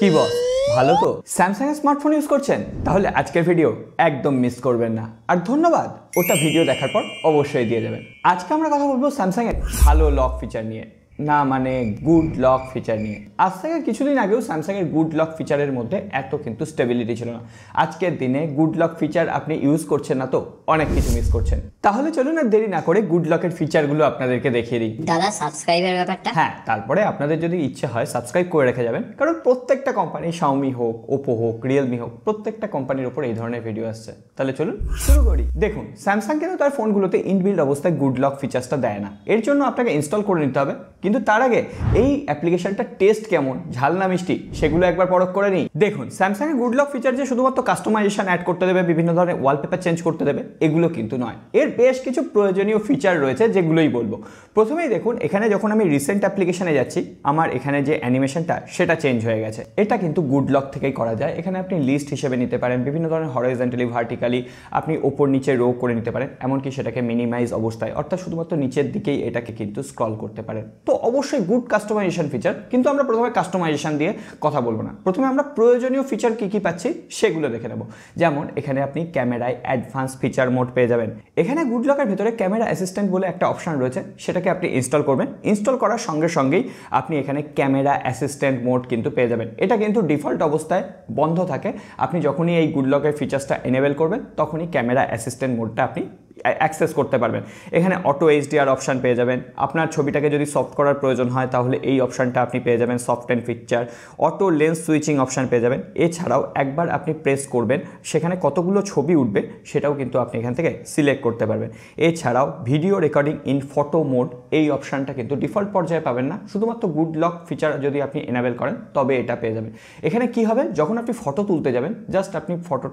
কি বস ভালো তো স্যামসাং এর স্মার্টফোন ইউজ করছেন তাহলে আজকের ভিডিও একদম মিস করবেন না আর ধন্যবাদ ওটা ভিডিও দেখার পর অবশ্যই দিয়ে দেবেন আজকে আমরা কথা বলবো স্যামসাং এর ভালো লক ফিচার নিয়ে না মানে গুড লক ফিচার নিয়ে আজ থেকে কিছুদিন আগেও স্যামসাং এর গুড লক ফিচারের মধ্যে এত কিন্তু স্টেবিলিটি ছিল না আজকের দিনে গুড লক ফিচার আপনি ইউজ করছেন না তো অনেক কিছু মিস করছেন তাহলে চলুন আর দেরি না করে গুড লকের ফিচারগুলো আপনাদেরকে দেখিয়ে দিই দাদা সাবস্ক্রাইবের ব্যাপারটা হ্যাঁ তারপরে আপনাদের যদি ইচ্ছে হয় সাবস্ক্রাইব করে রেখে যাবেন কারণ প্রত্যেকটা কোম্পানি Xiaomi হোক Oppo হোক Realme হোক প্রত্যেকটা কোম্পানির উপর এই ধরনের ভিডিও আসছে তাহলে চলুন শুরু করি দেখুন স্যামসাং কিন্তু তার ফোনগুলোতে ইনবিল্ড অবস্থায় গুড লক ফিচারসটা দেয় না এর জন্য আপনাকে ইনস্টল করে নিতে হবে কিন্তু তার আগে এই অ্যাপ্লিকেশনটা টেস্ট কেমন ঝাল না মিষ্টি সেগুলো একবার পরখ করে নিই দেখুন স্যামসাং এর গুড লক ফিচার যে শুধুমাত্র কাস্টমাইজেশন অ্যাড করতে দেবে বিভিন্ন ধরনের ওয়ালপেপার চেঞ্জ করতে দেবে এগুলো কিন্তু নয় এর বেশ কিছু প্রয়োজনীয় ফিচার রয়েছে যেগুলোই বলবো প্রথমেই দেখুন এখানে যখন আমি রিসেন্ট অ্যাপ্লিকেশনে যাচ্ছি আমার এখানে যে অ্যানিমেশনটা সেটা চেঞ্জ হয়ে গেছে এটা কিন্তু গুড লক থেকেই করা যায় এখানে আপনি লিস্ট হিসেবে নিতে পারেন বিভিন্ন ধরনের হরাইজন্টালি ভার্টিক্যালি আপনি ওপর নিচে রো করে নিতে পারেন এমনকি সেটাকে মিনিমাইজ অবস্থায় অর্থাৎ শুধুমাত্র নিচের দিকেই এটাকে কিন্তু স্ক্রল করতে পারেন তো অবশ্যই গুড কাস্টমাইজেশন ফিচার কিন্তু আমরা প্রথমে কাস্টমাইজেশন দিয়ে কথা বলবো না প্রথমে আমরা প্রয়োজনীয় ফিচার কি কি পাচ্ছি সেগুলো দেখে নেব যেমন এখানে আপনি ক্যামেরায় অ্যাডভান্স ফিচার মোড পেয়ে যাবেন এখানে গুড লকের ভেতরে ক্যামেরা অ্যাসিস্ট্যান্ট বলে একটা অপশন রয়েছে সেটাকে আপনি ইনস্টল করবেন ইনস্টল করার সঙ্গে সঙ্গেই আপনি এখানে ক্যামেরা অ্যাসিস্ট্যান্ট মোড কিন্তু পেয়ে যাবেন এটা কিন্তু ডিফল্ট অবস্থায় বন্ধ থাকে আপনি যখনই এই গুড লকের ফিচার্সটা এনেবল করবেন তখনই ক্যামেরা অ্যাসিস্ট্যান্ট মোডটা আপনি অ্যাক্সেস করতে পারবেন এখানে অটো এইচডিআর অপশান পেয়ে যাবেন আপনার ছবিটাকে যদি সফট করার প্রয়োজন হয় তাহলে এই অপশানটা আপনি পেয়ে যাবেন soft and feature auto lens switching option পেয়ে যাবেন এছাড়াও একবার আপনি প্রেস করবেন সেখানে কতগুলো ছবি উঠবে সেটাও কিন্তু আপনি এখান থেকে সিলেক্ট করতে পারবেন এছাড়াও video recording in photo mode এই অপশানটা কিন্তু ডিফল্ট পর্যায়ে পাবেন না শুধুমাত্র গুড লক ফিচার যদি আপনি এনেবল করেন তবে এটা পেয়ে যাবেন এখানে কি হবে যখন আপনি ফটো তুলতে যাবেন জাস্ট আপনি ফটো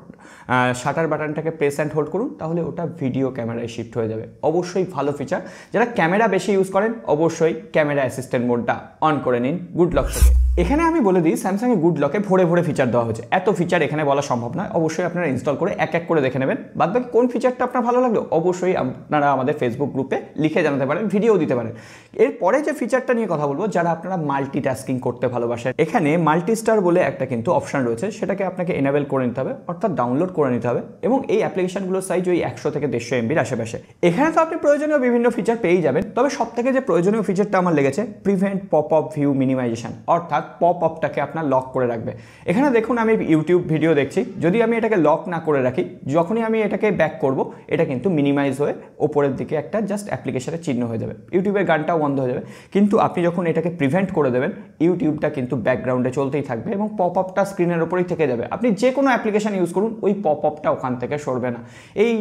শাটার বাটনটাকে প্রেস অ্যান্ড হোল্ড করুন তাহলে ওটা ভিডিও ক্যামেরায় শিফট হয়ে যাবে অবশ্যই ভালো ফিচার যারা ক্যামেরা বেশি ইউজ করেন অবশ্যই ক্যামেরা অ্যাসিস্ট্যান্ট মোডটা অন করে নিন গুড লক থেকে এখানে আমি বলে দিই স্যামসাং এর গুড লকে ভরে ভরে ফিচার দেওয়া হয়েছে এত ফিচার এখানে বলা সম্ভব নয় অবশ্যই আপনারা ইনস্টল করে এক এক করে দেখে নেবেন বাদবাকি কোন ফিচারটা আপনার ভালো লাগলো অবশ্যই আপনারা আমাদের ফেসবুক গ্রুপে লিখে জানাতে পারেন ভিডিও দিতে পারেন এরপরে যে ফিচারটা নিয়ে কথা বলবো যারা আপনারা মাল্টিটাস্কিং করতে ভালোবাসেন এখানে মাল্টিস্টার বলে একটা কিন্তু অপশন রয়েছে সেটাকে আপনাকে এনেবল করে নিতে হবে অর্থাৎ ডাউনলোড করে নিতে হবে এবং এই অ্যাপ্লিকেশনগুলোর সাইজ ওই 100 থেকে 150 MBর আশেপাশে এখানে তো আপনি প্রয়োজনীয় বিভিন্ন ফিচার পেয়েই যাবেন তবে সব থেকে যে প্রয়োজনীয় ফিচারটা আমার লেগেছে prevent pop up view minimisation অর্থাৎ পপ আপটাকে আপনার লক করে রাখবে এখানে দেখুন আমি ইউটিউব ভিডিও দেখছি যদি আমি এটাকে লক না করে রাখি যখনই আমি এটাকে ব্যাক করব এটা কিন্তু মিনিমাইজ হয়ে ওপরের দিকে একটা জাস্ট অ্যাপ্লিকেশনের চিহ্ন হয়ে যাবে ইউটিউবের গানটাও বন্ধ হয়ে যাবে কিন্তু আপনি যখন এটাকে প্রিভেন্ট করে দেবেন ইউটিউবটা কিন্তু ব্যাকগ্রাউন্ডে চলতেই থাকবে এবং পপ আপটা স্ক্রিনের ওপরেই থেকে যাবে আপনি যে কোনো অ্যাপ্লিকেশন ইউজ করুন ওই পপ আপটা ওখান থেকে সরবে না এই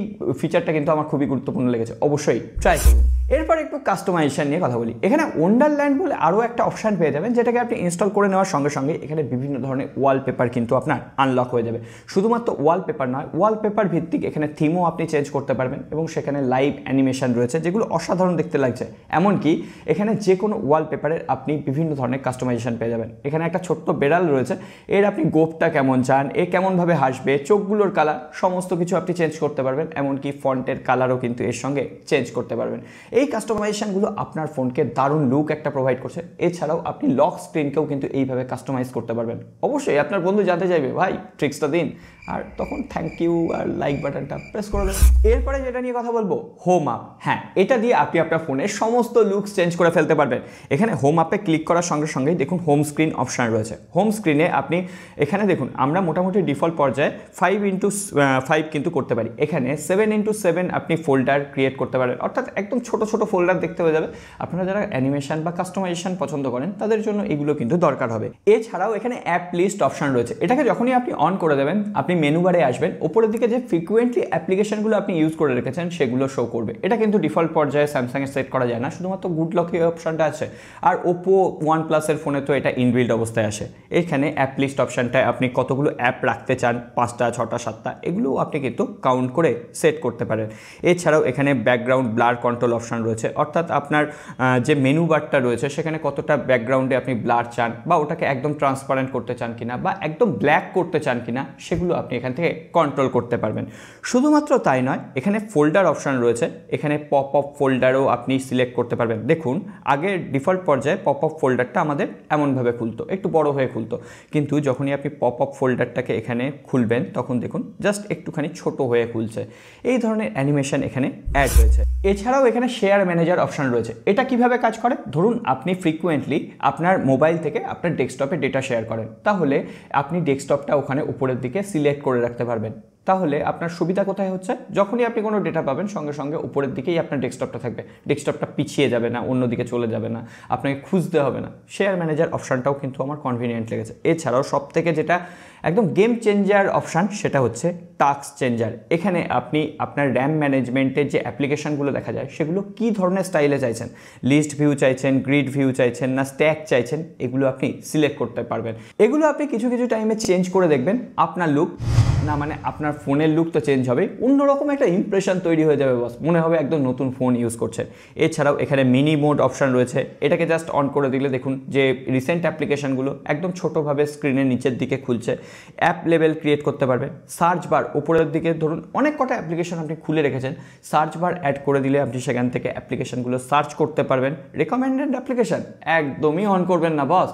ফিচারটা কিন্তু আমার খুবই গুরুত্বপূর্ণ লেগেছে অবশ্যই ট্রাই করুন এরপর একটু কাস্টমাইজেশন নিয়ে কথা বলি এখানে ওয়ান্ডারল্যান্ড বলে আরও একটা অপশান পেয়ে যাবেন যেটাকে আপনি ইনস্টল করে নেওয়ার সঙ্গে সঙ্গে এখানে বিভিন্ন ধরনের ওয়ালপেপার কিন্তু আপনার আনলক হয়ে যাবে শুধুমাত্র ওয়ালপেপার নয় ওয়ালপেপার ভিত্তিক এখানে থিমও আপনি চেঞ্জ করতে পারবেন এবং সেখানে লাইভ অ্যানিমেশন রয়েছে যেগুলো অসাধারণ দেখতে লাগছে এমনকি এখানে যে কোনো ওয়ালপেপারের আপনি বিভিন্ন ধরনের কাস্টমাইজেশন পেয়ে যাবেন এখানে একটা ছোট্ট বেড়াল রয়েছে এর আপনি গোপটা কেমন চান এ কেমনভাবে হাসবে চোখগুলোর কালার সমস্ত কিছু আপনি চেঞ্জ করতে পারবেন এমনকি ফন্টের কালারও কিন্তু এর সঙ্গে চেঞ্জ করতে পারবেন এই কাস্টমাইজেশনগুলো আপনার ফোনকে দারুণ লুক একটা প্রোভাইড করছে এছাড়াও আপনি লক স্ক্রিনকেও কিন্তু এইভাবে কাস্টমাইজ করতে পারবেন অবশ্যই আপনার বন্ধু জানতে চাইবে ভাই ট্রিক্সটা দিন আর তখন থ্যাংক ইউ আর লাইক বাটনটা প্রেস করে দেবেন এরপরে যেটা নিয়ে কথা বলবো হোম আপ হ্যাঁ এটা দিয়ে আপনি আপনার ফোনের সমস্ত লুকস চেঞ্জ করে ফেলতে পারবেন এখানে হোম আপে ক্লিক করার সঙ্গে সঙ্গেই দেখুন হোম স্ক্রিন অপশান রয়েছে হোম স্ক্রিনে আপনি এখানে দেখুন আমরা মোটামুটি ডিফল্ট পর্যায়ে 5x5 কিন্তু করতে পারি এখানে 7x7 আপনি ফোল্ডার ক্রিয়েট করতে পারেন অর্থাৎ একদম ছোট ছোট ফোল্ডার দেখতে হয়ে যাবে আপনারা যারা অ্যানিমেশন বা কাস্টমাইজেশন পছন্দ করেন তাদের জন্য এগুলো কিন্তু দরকার হবে এছাড়াও এখানে অ্যাপ লিস্ট অপশান রয়েছে এটাকে যখনই আপনি অন করে দেবেন আপনি মেনু বারে আসবেন উপরের দিকে যে ফ্রিকুয়েন্টলি অ্যাপ্লিকেশনগুলো আপনি ইউজ করে রেখেছেন সেগুলো শো করবে এটা কিন্তু ডিফল্ট পর্যায়ে স্যামসাং এর সেট করা যায় না শুধুমাত্র গুড লক এই অপশনটা আছে আর ওপো OnePlus এর ফোনে তো এটা ইনবিল্ড অবস্থায় আসে এখানে অ্যাপ লিস্ট অপশনটায় আপনি কতগুলো অ্যাপ রাখতে চান 5টা 6টা 7টা এগুলো আপনি কিন্তু কাউন্ট করে সেট করতে পারেন এছাড়াও এখানে ব্যাকগ্রাউন্ড ব্লার কন্ট্রোল অপশন রয়েছে অর্থাৎ আপনার যে মেনু বারটা রয়েছে সেখানে কতটা ব্যাকগ্রাউন্ডে আপনি ব্লার চান বা ওটাকে একদম ট্রান্সপারেন্ট করতে চান কিনা বা একদম ব্ল্যাক করতে চান কিনা সেগুলো আপনি এখান থেকে কন্ট্রোল করতে পারবেন। শুধুমাত্র তাই নয়, এখানে ফোল্ডার অপশান রয়েছে, এখানে পপ আপ ফোল্ডারও আপনি সিলেক্ট করতে পারবেন। দেখুন আগের ডিফল্ট পর্যায়ে পপ আপ ফোল্ডারটা আমাদের এমনভাবে খুলতো, একটু বড় হয়ে খুলতো, কিন্তু যখনই আপনি পপ আপ ফোল্ডারটাকে এখানে খুলবেন তখন দেখুন জাস্ট একটুখানি ছোট হয়ে খুলছে। এই ধরনের অ্যানিমেশন এখানে অ্যাড হয়েছে। এছাড়াও এখানে শেয়ার ম্যানেজার অপশান রয়েছে। এটা কিভাবে কাজ করে, ধরুন আপনি ফ্রিকুয়েন্টলি আপনার মোবাইল থেকে আপনার ডেস্কটপে ডেটা শেয়ার করেন, তাহলে আপনি ডেস্কটপটা ওখানে উপরের দিকে সিলেক্ট করে রাখতে পারবেন। তাহলে আপনার সুবিধা কোথায় হচ্ছে, যখনই আপনি কোনো ডেটা পাবেন সঙ্গে সঙ্গে উপরের দিকেই আপনার ডেস্কটপটা থাকবে, ডেস্কটপটা পিছিয়ে যাবে না, অন্যদিকে চলে যাবে না, আপনাকে খুঁজতে হবে না। শেয়ার ম্যানেজার অপশানটাও কিন্তু আমার কনভিনিয়েন্ট লেগেছে। এছাড়াও সব থেকে যেটা একদম গেম চেঞ্জার অপশান সেটা হচ্ছে টাস্ক চেঞ্জার। এখানে আপনি আপনার র্যাম ম্যানেজমেন্টের যে অ্যাপ্লিকেশানগুলো দেখা যায় সেগুলো কী ধরনের স্টাইলে চাইছেন, লিস্ট ভিউ চাইছেন, গ্রিড ভিউ চাইছেন, না স্ট্যাক চাইছেন, এগুলো আপনি সিলেক্ট করতে পারবেন। এগুলো আপনি কিছু কিছু টাইমে চেঞ্জ করে দেখবেন, আপনার লুক না মানে আপনার ফোনের লুক তো চেঞ্জ হবে, অন্যরকম একটা ইমপ্রেশন তৈরি হয়ে যাবে, বস মনে হবে একদম নতুন ফোন ইউজ করছে। এছাড়াও এখানে মিনি মোড অপশান রয়েছে, এটাকে জাস্ট অন করে দিলে দেখুন যে রিসেন্ট অ্যাপ্লিকেশানগুলো একদম ছোটোভাবে স্ক্রিনের নিচের দিকে খুলছে। অ্যাপ লেভেল ক্রিয়েট করতে পারবেন। সার্চ বার উপরের দিকে ধরুন অনেক কটা অ্যাপ্লিকেশন আপনি খুলে রেখেছেন, সার্চ বার অ্যাড করে দিলে আপনি সেখান থেকে অ্যাপ্লিকেশানগুলো সার্চ করতে পারবেন। রেকমেন্ডেড অ্যাপ্লিকেশান একদমই অন করবেন না বস,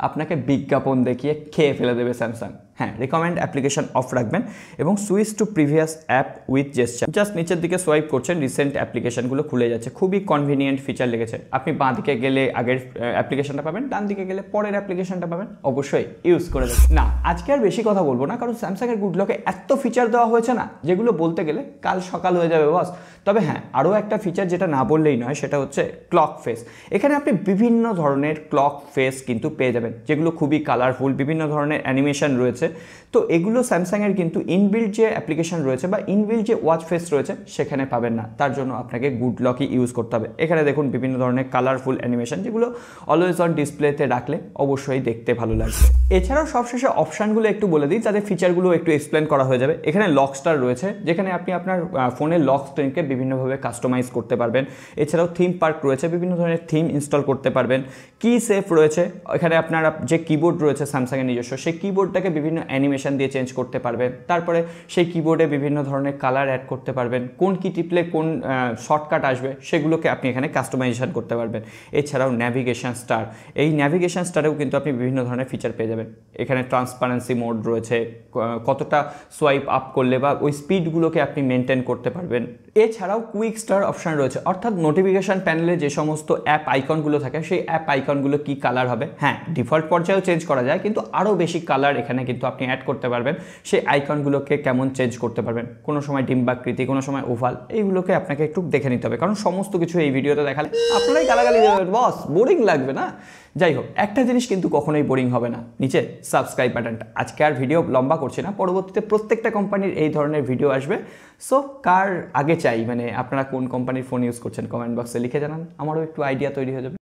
আপনাকে বিজ্ঞাপন দেখিয়ে খেয়ে ফেলে দেবে স্যামসাং। হ্যাঁ, রিকমেন্ড অ্যাপ্লিকেশন অফ রাখবেন এবং switch to previous app with gesture, just নিচের দিকে সোয়াইপ করছেন, রিসেন্ট অ্যাপ্লিকেশনগুলো খুলে যাচ্ছে। খুবই কনভিনিয়েন্ট ফিচার লেগেছে। আপনি বাঁ দিকে গেলে আগের অ্যাপ্লিকেশনটা পাবেন, ডান দিকে গেলে পরের অ্যাপ্লিকেশনটা পাবেন। অবশ্যই ইউজ করে দেবেন। না, আজকে আর বেশি কথা বলবো না, কারণ স্যামসাংয়ের গুড লকে এত ফিচার দেওয়া হয়েছে না, যেগুলো বলতে গেলে কাল সকাল হয়ে যাবে বস। তবে হ্যাঁ, আরও একটা ফিচার যেটা না বললেই নয়, সেটা হচ্ছে ক্লক ফেস। এখানে আপনি বিভিন্ন ধরনের ক্লক ফেস কিন্তু পেয়ে যাবেন, যেগুলো খুবই কালারফুল, বিভিন্ন ধরনের অ্যানিমেশন রয়েছে। তো এগুলো স্যামসাংয়ের কিন্তু ইনবিল্ট যে অ্যাপ্লিকেশন রয়েছে বা ইনবিল্ট যে ওয়াচ ফেস রয়েছে সেখানে পাবেন না, তার জন্য আপনাকে গুড লকই ইউজ করতে হবে। এখানে দেখুন বিভিন্ন ধরনের কালারফুল অ্যানিমেশন, যেগুলো অলওয়েজ অন ডিসপ্লেতে রাখলে অবশ্যই দেখতে ভালো লাগবে। এছাড়াও সবশেষে অপশানগুলো একটু বলে দিই, যাতে ফিচারগুলো একটু এক্সপ্লেন করা হয়ে যাবে। এখানে লক স্টার রয়েছে, যেখানে আপনি আপনার ফোনের লক স্ক্রিনকে বিভিন্নভাবে কাস্টমাইজ করতে পারবেন। এছাড়াও থিম পার্ক রয়েছে, বিভিন্ন ধরনের থিম ইনস্টল করতে পারবেন। কি সেফ রয়েছে, এখানে আপনার যে কিবোর্ড রয়েছে স্যামসাংয়ের নিজস্ব, সেই কিবোর্ডটাকে বিভিন্ন অ্যানিমেশন দিয়ে চেঞ্জ করতে পারবেন। তারপরে সেই কিবোর্ডে বিভিন্ন ধরনের কালার অ্যাড করতে পারবেন, কোন কি টিপলে কোন শর্টকাট আসবে সেগুলোকে আপনি এখানে কাস্টমাইজেশন করতে পারবেন। এছাড়াও ন্যাভিগেশন স্টার, এই ন্যাভিগেশন স্টারেও কিন্তু আপনি বিভিন্ন ধরনের ফিচার পেয়ে যাবেন। এখানে ট্রান্সপারেন্সি মোড রয়েছে, কতটা সোয়াইপ আপ করলে বা ওই স্পিডগুলোকে আপনি মেনটেন করতে পারবেন। এছাড়াও কুইক স্টার অপশান রয়েছে, অর্থাৎ নোটিফিকেশান প্যানেলে যে সমস্ত অ্যাপ আইকনগুলো থাকে সেই অ্যাপ আইকনগুলো কি কালার হবে, হ্যাঁ ডিফল্ট পর্যায়েও চেঞ্জ করা যায়, কিন্তু আরও বেশি কালার এখানে কিন্তু আপনি অ্যাড করতে পারবেন। সেই আইকনগুলোকে কেমন চেঞ্জ করতে পারবেন, কোনো সময় ডিম্বাকৃতি, কোনো সময় ওভাল, এইগুলোকে আপনাকে একটু দেখে নিতে হবে, কারণ সমস্ত কিছু এই ভিডিওতে দেখালে আপনারাই গালাগালি দেবেন বস, বোরিং লাগবে না। যাই হোক, একটা জিনিস কিন্তু কখনোই বোরিং হবে না, নিচে সাবস্ক্রাইব বাটনটা। আজকে আর ভিডিও লম্বা করছি না, পরবর্তীতে প্রত্যেকটা কোম্পানির এই ধরনের ভিডিও আসবে। সো কার আগে চাই, মানে আপনারা কোন কোম্পানির ফোন ইউজ করছেন কমেন্ট বক্সে লিখে জানান, আমারও একটু আইডিয়া তৈরি হয়ে যাবে।